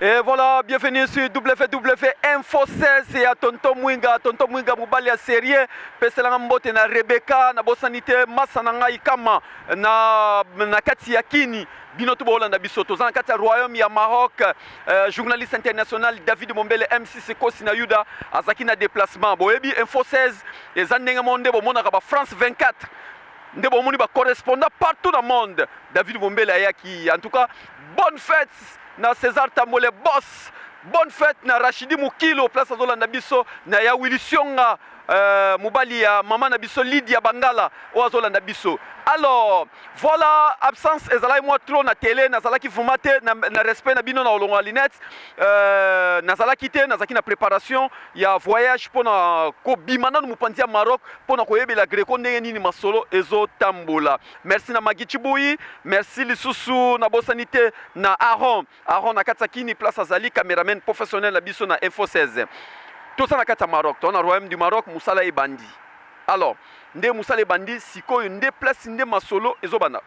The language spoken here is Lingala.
Et voilà, bienvenue sur WW Info 16 et à Tonton Mwinga Mubali a sérieux. Peselanga mbote na Rebecca, na bosanité, Masananga Ikama, na kati yakini. Binoto Bolanda Bisoto, dans le royaume ya Maroc, journaliste international David Mombele, M6 Kosi na Yuda, Azaki na déplacement. Boebi Info 16, et Zanenga Monde, Monaka France 24. Ndebo Moni ba correspondant partout dans le monde. David Mombele Ayaki. En tout cas, bonne fête na César Tambole Boss. Bonne fête na Rachidi Mukilo, place à Zola Nabiso, na ya Willy Sionga, Mubali ya Maman Nabiso, Lydia Bangala, Oazola Nabiso. Alors, voilà, absence, ezala moi trop na télé, nazala ki fumate, na respect na bino na olonga linette, nazala kite, nazaki na préparation, ya voyage pour na ko bimana no mupanzia Maroc, pour na koyebe la Greco ndenge nini masolo ezo tambola. Merci na Magichiboui, merci lisusu na bosanité na Aaron na Katsakini place azali caméraman professionnel na biso na Info 16. Tout ça na Katsa Maroc, on a royaume du Maroc, Moussala et Bandi. Alors, nde Moussala et Bandi, sikoyo nde place nde masolo ezobana.